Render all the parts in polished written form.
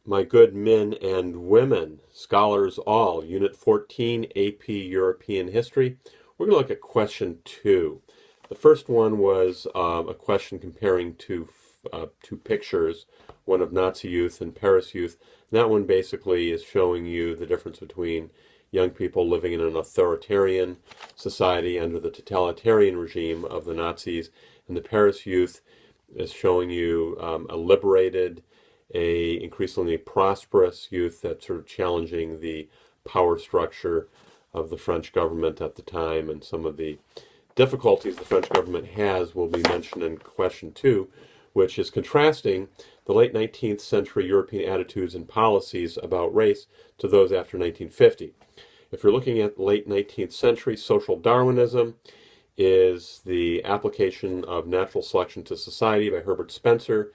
My good men and women, scholars all, Unit 14, AP European History. We're going to look at question 2. The first one was a question comparing two pictures, one of Nazi youth and Paris youth. And that one basically is showing you the difference between young people living in an authoritarian society under the totalitarian regime of the Nazis, and the Paris youth is showing you a liberated, a increasingly prosperous youth that's sort of challenging the power structure of the French government at the time, and some of the difficulties the French government has will be mentioned in question 2, which is contrasting the late 19th century European attitudes and policies about race to those after 1950. If you're looking at late 19th century, social Darwinism is the application of natural selection to society by Herbert Spencer,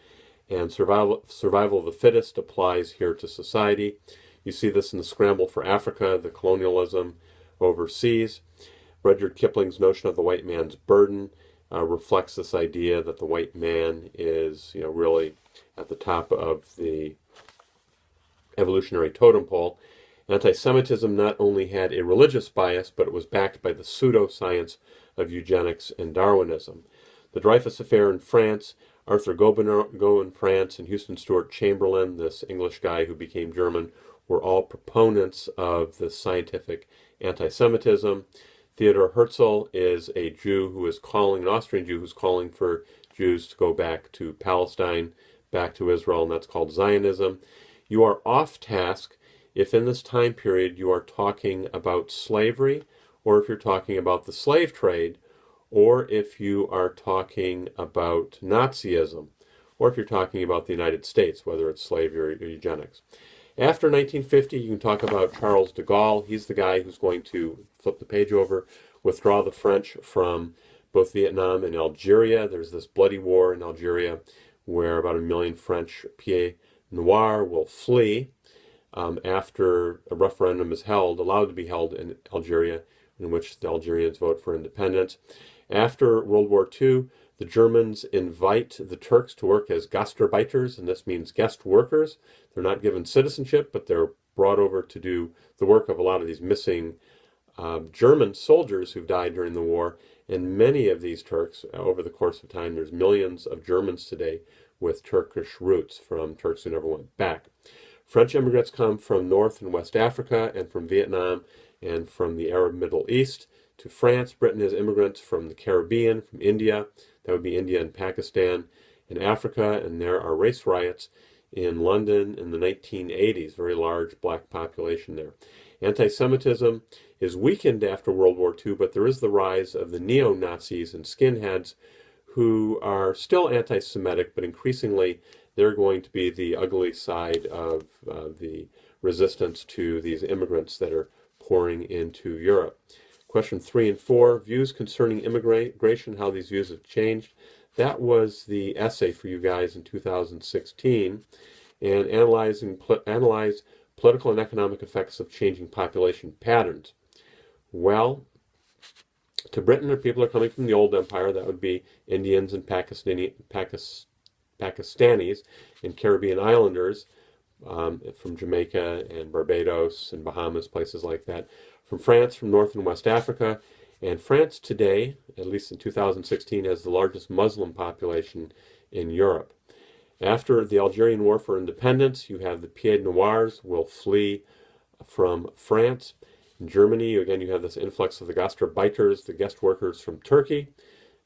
and survival of the fittest applies here to society. You see this in the scramble for Africa, the colonialism overseas. Rudyard Kipling's notion of the white man's burden reflects this idea that the white man is, really at the top of the evolutionary totem pole. Anti-Semitism not only had a religious bias, but it was backed by the pseudoscience of eugenics and Darwinism. The Dreyfus Affair in France, Arthur Gobineau in France, and Houston Stewart Chamberlain, this English guy who became German, were all proponents of the scientific anti-Semitism. Theodor Herzl is a Jew who is calling, an Austrian Jew who's calling for Jews to go back to Palestine, back to Israel, and that's called Zionism. You are off task if in this time period you are talking about slavery, or if you're talking about the slave trade, or if you are talking about Nazism, or if you're talking about the United States, whether it's slavery or eugenics. After 1950, you can talk about Charles de Gaulle. He's the guy who's going to flip the page over, withdraw the French from both Vietnam and Algeria. There's this bloody war in Algeria where about 1 million French pieds noirs will flee after a referendum is allowed to be held in Algeria, in which the Algerians vote for independence. After World War II, the Germans invite the Turks to work as Gastarbeiters, and this means guest workers. They're not given citizenship, but they're brought over to do the work of a lot of these missing German soldiers who've died during the war. And many of these Turks, over the course of time, there's millions of Germans today with Turkish roots from Turks who never went back. French immigrants come from North and West Africa and from Vietnam and from the Arab Middle East to France. Britain has immigrants from the Caribbean, from India, that would be India and Pakistan, and Africa, and there are race riots in London in the 1980s, very large black population there. Anti-Semitism is weakened after World War II, but there is the rise of the neo-Nazis and skinheads who are still anti-Semitic, but increasingly they're going to be the ugly side of the resistance to these immigrants that are pouring into Europe. Question 3 and 4, views concerning immigration, how these views have changed. That was the essay for you guys in 2016, and analyze political and economic effects of changing population patterns. Well, to Britain, people are coming from the old empire. That would be Indians and Pakistanis and Caribbean islanders from Jamaica and Barbados and Bahamas, places like that. From France, from North and West Africa. And France today, at least in 2016, has the largest Muslim population in Europe. After the Algerian War for Independence, you have the Pieds Noirs will flee from France. In Germany, again, you have this influx of the Gastarbeiters, the guest workers from Turkey.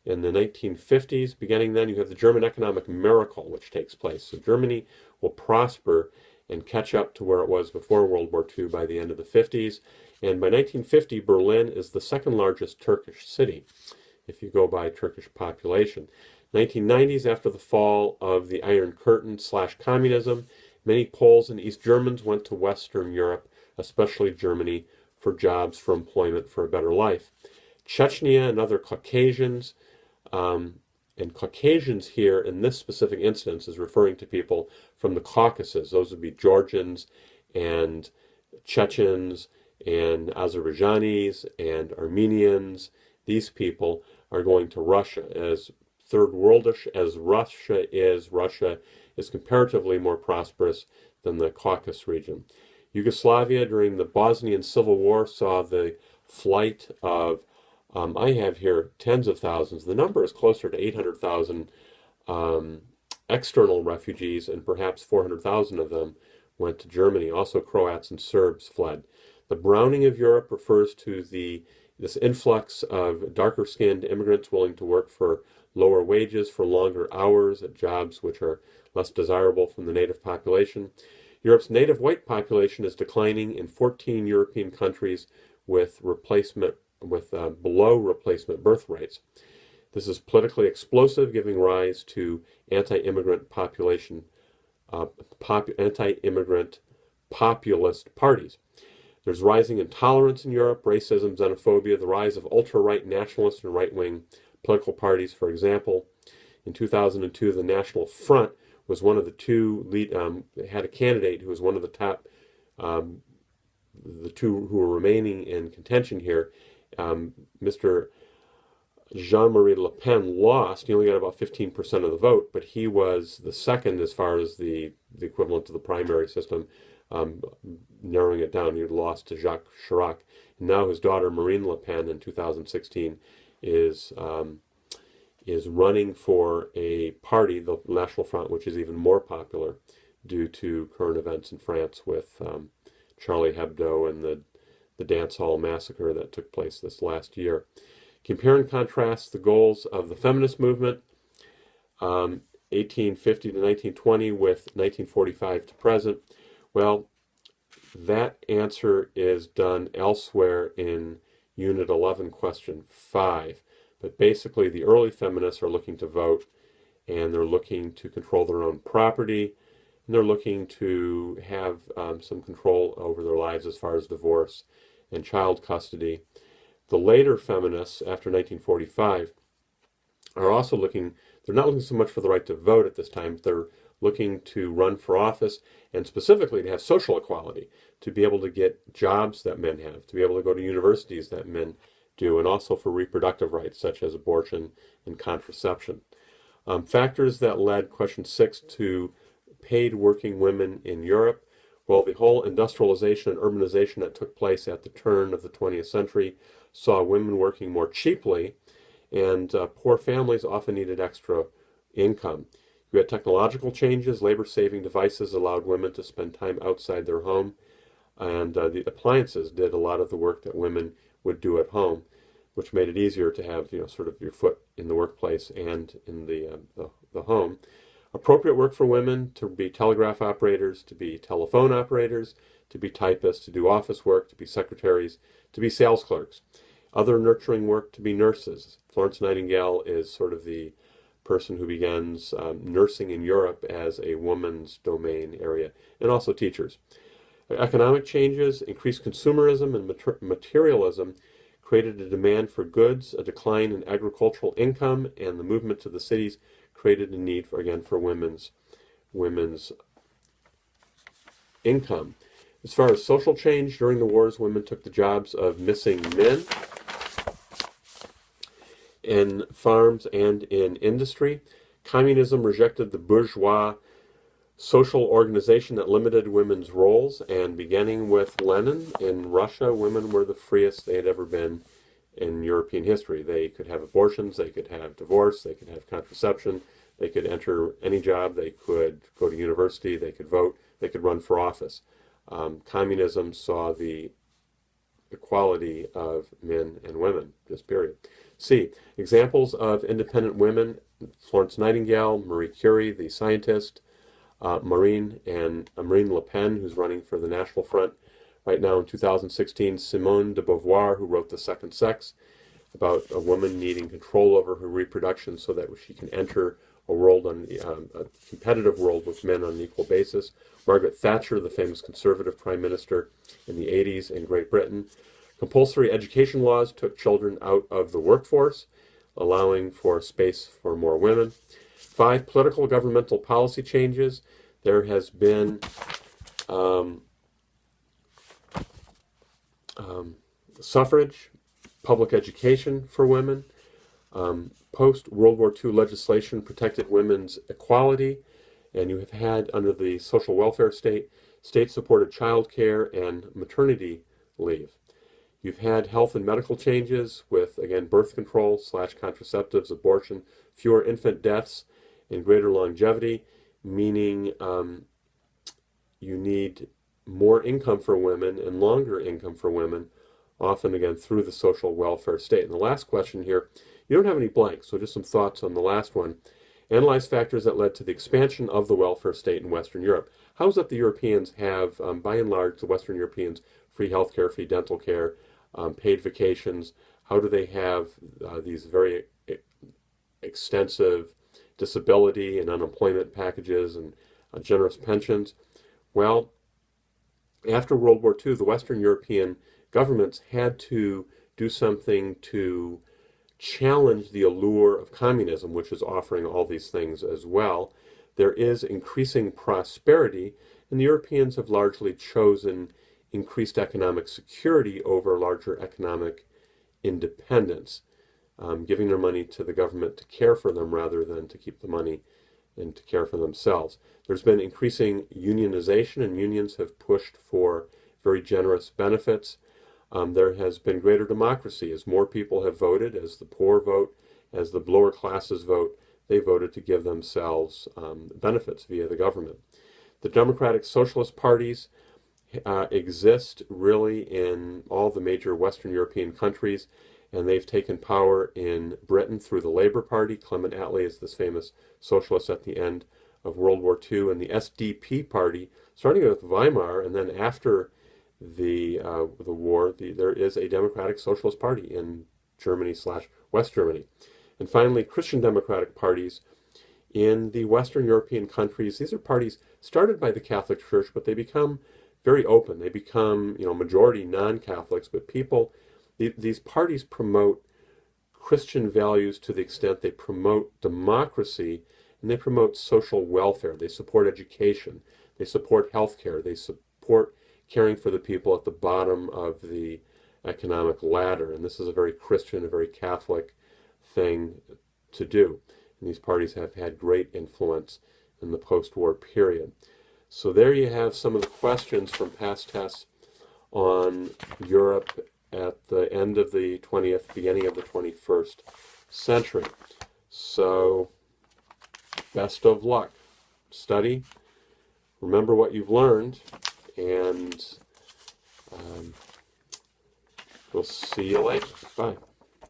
In the 1950s, beginning then, you have the German economic miracle, which takes place. So Germany will prosper and catch up to where it was before World War II by the end of the 50s. And by 1950, Berlin is the second largest Turkish city, if you go by Turkish population. 1990s, after the fall of the Iron Curtain / communism, many Poles and East Germans went to Western Europe, especially Germany, for jobs, for employment, for a better life. Chechnya and other Caucasians, and Caucasians here in this specific instance is referring to people from the Caucasus. Those would be Georgians and Chechens and Azerbaijanis and Armenians. These people are going to Russia. As third worldish as Russia is comparatively more prosperous than the Caucasus region. Yugoslavia during the Bosnian Civil War saw the flight of, I have here tens of thousands. The number is closer to 800,000 external refugees, and perhaps 400,000 of them went to Germany. Also, Croats and Serbs fled. The browning of Europe refers to this influx of darker-skinned immigrants willing to work for lower wages, for longer hours at jobs which are less desirable from the native population. Europe's native white population is declining in 14 European countries with below replacement birth rates. This is politically explosive, giving rise to anti-immigrant populist parties. There's rising intolerance in Europe, racism, xenophobia, the rise of ultra-right nationalist and right-wing political parties. For example, in 2002, the National Front was one of the two had a candidate who was one of the top, the two who were remaining in contention here. Mr. Jean-Marie Le Pen lost. He only got about 15% of the vote, but he was the second as far as the equivalent to the primary system, narrowing it down. He lost to Jacques Chirac. And now his daughter Marine Le Pen in 2016 is running for a party, the National Front, which is even more popular due to current events in France with Charlie Hebdo and the dance hall massacre that took place this last year. Compare and contrast the goals of the feminist movement, 1850 to 1920 with 1945 to present. Well, that answer is done elsewhere in Unit 11, Question 5. But basically, the early feminists are looking to vote, and they're looking to control their own property, and they're looking to have some control over their lives as far as divorce and child custody. The later feminists, after 1945, are also looking, they're not looking so much for the right to vote at this time, but they're looking to run for office, and specifically to have social equality, to be able to get jobs that men have, to be able to go to universities that men do, and also for reproductive rights such as abortion and contraception. Factors that led question 6 to paid working women in Europe. Well, the whole industrialization and urbanization that took place at the turn of the 20th century saw women working more cheaply, and poor families often needed extra income. You had technological changes. Labor-saving devices allowed women to spend time outside their home, and the appliances did a lot of the work that women would do at home, which made it easier to have, sort of your foot in the workplace and in the home. Appropriate work for women to be telegraph operators, to be telephone operators, to be typists, to do office work, to be secretaries, to be sales clerks. Other nurturing work, to be nurses. Florence Nightingale is sort of the person who begins nursing in Europe as a woman's domain area, and also teachers. Economic changes, increased consumerism and materialism created a demand for goods, a decline in agricultural income, and the movement to the cities created a need for women's income. As far as social change, during the wars, women took the jobs of missing men in farms and in industry. Communism rejected the bourgeois social organization that limited women's roles, and beginning with Lenin in Russia, women were the freest they had ever been in European history. They could have abortions, they could have divorce, they could have contraception, they could enter any job, they could go to university, they could vote, they could run for office. Communism saw the equality of men and women, just period. C. Examples of independent women: Florence Nightingale, Marie Curie, the scientist, Marine Le Pen, who's running for the National Front right now in 2016, Simone de Beauvoir, who wrote The Second Sex, about a woman needing control over her reproduction so that she can enter a world a competitive world with men on an equal basis. Margaret Thatcher, the famous conservative prime minister in the 80s in Great Britain. Compulsory education laws took children out of the workforce, allowing for space for more women. 5, political governmental policy changes. There has been suffrage, public education for women. Post-World War II legislation protected women's equality, And you have had, under the social welfare state, state-supported child care and maternity leave. You've had health and medical changes with, again, birth control / contraceptives, abortion, fewer infant deaths, and greater longevity, meaning you need more income for women and longer income for women, often, again, through the social welfare state. And the last question here, you don't have any blanks, so just some thoughts on the last one. Analyze factors that led to the expansion of the welfare state in Western Europe. How is it the Europeans have, by and large, the Western Europeans, free health care, free dental care, paid vacations? How do they have these very extensive disability and unemployment packages and generous pensions? Well, after World War II, the Western European governments had to do something to challenge the allure of communism, which is offering all these things as well. There is increasing prosperity, and the Europeans have largely chosen increased economic security over larger economic independence, giving their money to the government to care for them rather than to keep the money and to care for themselves. There's been increasing unionization, and unions have pushed for very generous benefits. There has been greater democracy as more people have voted, as the poor vote, as the lower classes vote. They voted to give themselves benefits via the government. The democratic socialist parties exist really in all the major Western European countries, and they've taken power in Britain through the Labour Party. Clement Attlee is this famous socialist at the end of World War II, and the SDP party, starting with Weimar, and then after the war, there is a democratic socialist party in Germany / West Germany. And finally, Christian democratic parties in the Western European countries. These are parties started by the Catholic Church, but they become very open. They become, majority non-Catholics, but these parties promote Christian values to the extent they promote democracy, and they promote social welfare. They support education. They support health care. They support caring for the people at the bottom of the economic ladder. And this is a very Christian, a very Catholic thing to do. And these parties have had great influence in the post-war period. So there you have some of the questions from past tests on Europe at the end of the 20th, beginning of the 21st century. So best of luck. Study, remember what you've learned, and we'll see you later. Bye.